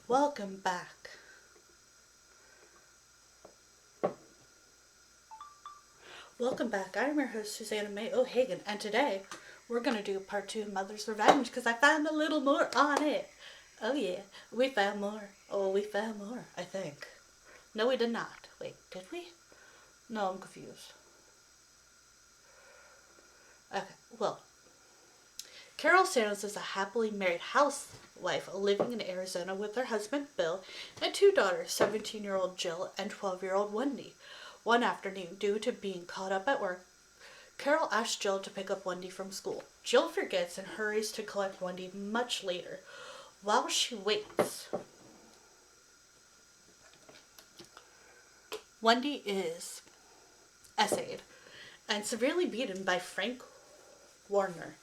Welcome back. Welcome back. I'm your host, Susanna May O'Hagan, and today we're going to do part two of Mother's Revenge because I found a little more on it. Oh, yeah, we found more. Oh, we found more, I think. No, we did not. Wait, did we? No, I'm confused. Okay, well, Carol Santos is a happily married housewife living in Arizona with her husband Bill and two daughters, 17-year-old Jill and 12-year-old Wendy. One afternoon, due to being caught up at work, Carol asks Jill to pick up Wendy from school. Jill forgets and hurries to collect Wendy much later. While she waits, Wendy is essayed and severely beaten by Frank Warner,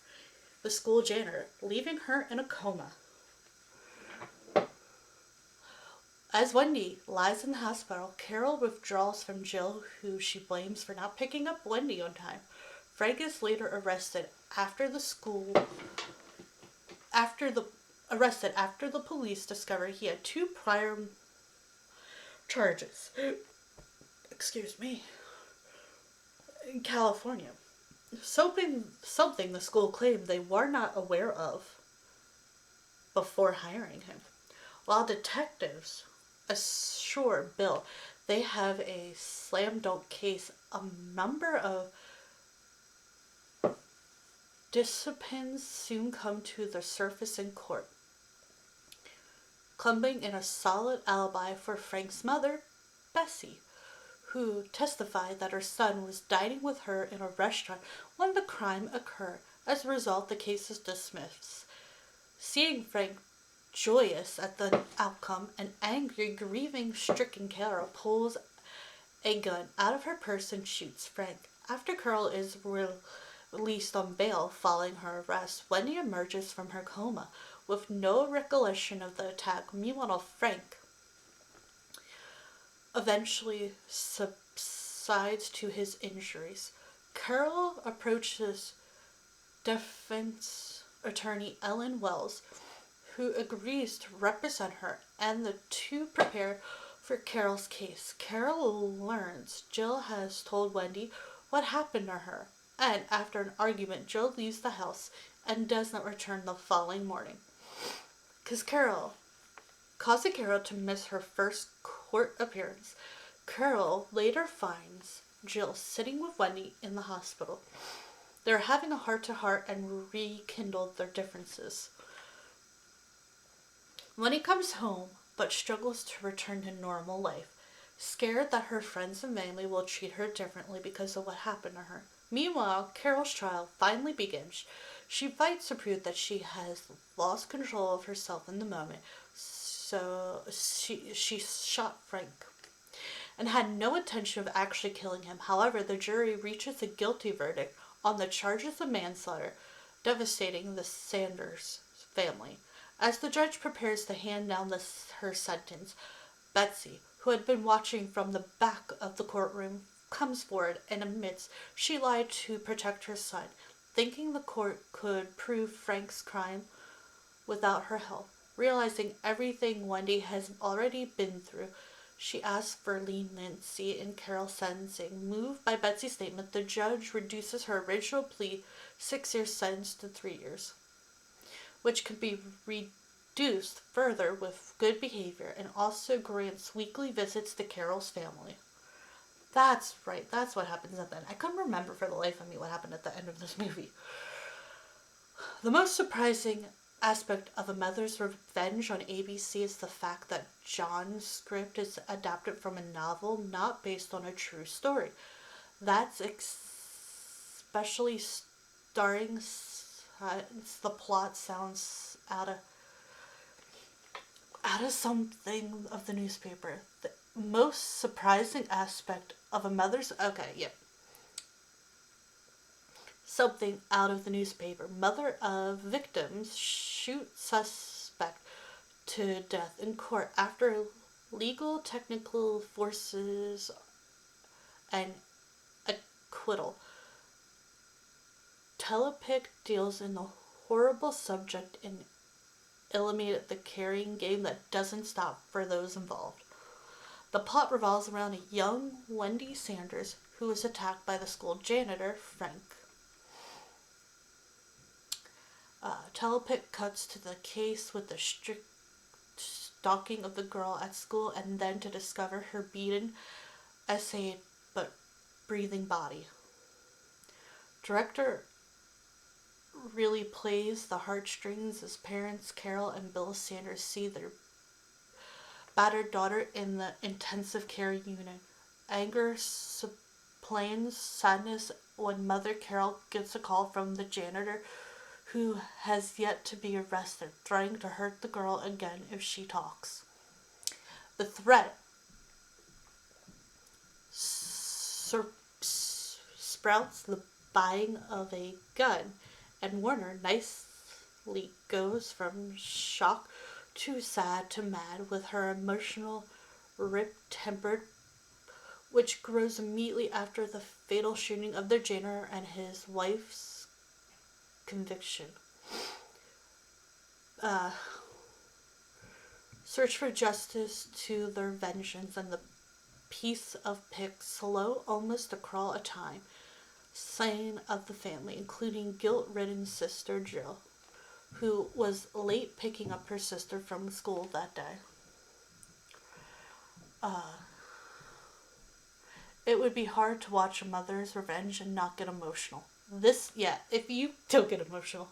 the school janitor, leaving her in a coma. As Wendy lies in the hospital, Carol withdraws from Jill, who she blames for not picking up Wendy on time. Frank is later after the after the police discovered he had two prior charges. Excuse me. In California. Something the school claimed they were not aware of before hiring him. While detectives assure Bill they have a slam dunk case, a number of disciplines soon come to the surface in court, clumping in a solid alibi for Frank's mother, Bessie, who testified that her son was dining with her in a restaurant when the crime occurred. As a result, the case is dismissed. Seeing Frank joyous at the outcome, an angry, grieving, stricken Carol pulls a gun out of her purse and shoots Frank. After Carol is released on bail following her arrest, Wendy emerges from her coma with no recollection of the attack. Meanwhile, Frank eventually subsides to his injuries. Carol approaches defense attorney Ellen Wells, who agrees to represent her, and the two prepare for Carol's case. Carol learns Jill has told Wendy what happened to her, and after an argument, Jill leaves the house and does not return the following morning. Causing Carol to miss her first court appearance. Carol later finds Jill sitting with Wendy in the hospital. They're having a heart-to-heart and rekindle their differences. Wendy comes home but struggles to return to normal life, scared that her friends and family will treat her differently because of what happened to her. Meanwhile, Carol's trial finally begins. She fights to prove that she has lost control of herself in the moment, so she shot Frank and had no intention of actually killing him. However, the jury reaches a guilty verdict on the charges of manslaughter, devastating the Sanders family. As the judge prepares to hand down her sentence, Betsy, who had been watching from the back of the courtroom, comes forward and admits she lied to protect her son, thinking the court could prove Frank's crime without her help. Realizing everything Wendy has already been through, she asks for leniency in Carol's sentencing. Moved by Betsy's statement, the judge reduces her original plea 6 year sentence to 3 years, which could be reduced further with good behavior, and also grants weekly visits to Carol's family. That's right, that's what happens at the end. I couldn't remember for the life of me what happened at the end of this movie. The most surprising aspect of A Mother's Revenge on ABC is the fact that John's script is adapted from a novel not based on a true story. That's especially starring. The plot sounds out of something of the newspaper. The most surprising aspect of A Mother's. Okay, yep. Something out of the newspaper. Mother of victims shoots suspect to death in court after legal technical forces and acquittal. Telepic deals in the horrible subject in illuminated the carrying game that doesn't stop for those involved. The plot revolves around a young Wendy Sanders who is attacked by the school janitor, Frank. Telepic cuts to the case with the strict stalking of the girl at school and then to discover her beaten, essayed, but breathing body. Director really plays the heartstrings as parents Carol and Bill Sanders see their battered daughter in the intensive care unit. Anger supplants sadness when Mother Carol gets a call from the janitor who has yet to be arrested, threatening to hurt the girl again if she talks. The threat sprouts the buying of a gun, and Warner nicely goes from shock to sad to mad with her emotional, rip-tempered, which grows immediately after the fatal shooting of the janitor and his wife's conviction. Search for justice to their vengeance and the piece of pick slow almost to crawl a time, saying of the family, including guilt-ridden sister Jill, who was late picking up her sister from school that day. It would be hard to watch a mother's revenge and not get emotional. If you don't get emotional,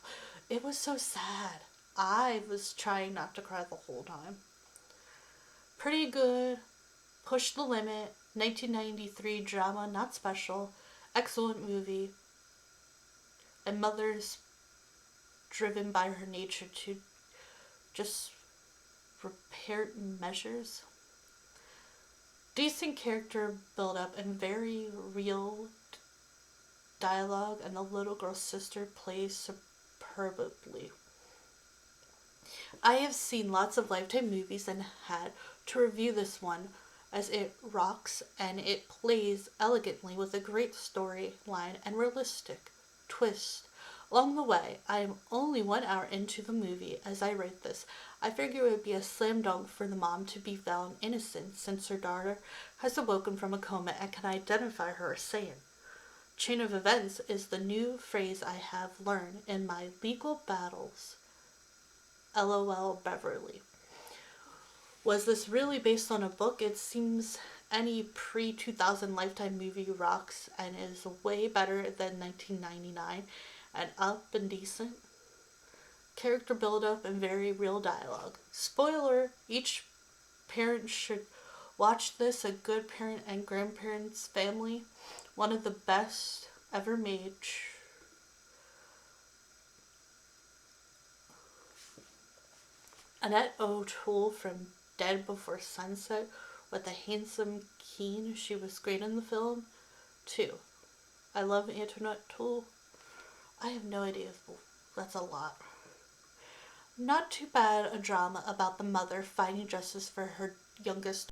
it was so sad. I was trying not to cry the whole time. Pretty good, push the limit, 1993 drama, not special, excellent movie, and mother's driven by her nature to just repair measures. Decent character build up and very real dialogue, and the little girl's sister plays superbly. I have seen lots of Lifetime movies and had to review this one as it rocks and it plays elegantly with a great storyline and realistic twist. Along the way, I am only 1 hour into the movie as I write this. I figure it would be a slam dunk for the mom to be found innocent since her daughter has awoken from a coma and can identify her as sane. Chain of events is the new phrase I have learned in my legal battles. LOL Beverly. Was this really based on a book? It seems any pre-2000 Lifetime movie rocks and is way better than 1999 and up and decent. Character build-up and very real dialogue. Spoiler, each parent should watch this. A good parent and grandparents family. One of the best ever made. Annette O'Toole from Dead Before Sunset with a handsome Keen. She was great in the film, too. I love Antoinette O'Toole. I have no idea if that's a lot. Not too bad a drama about the mother fighting justice for her youngest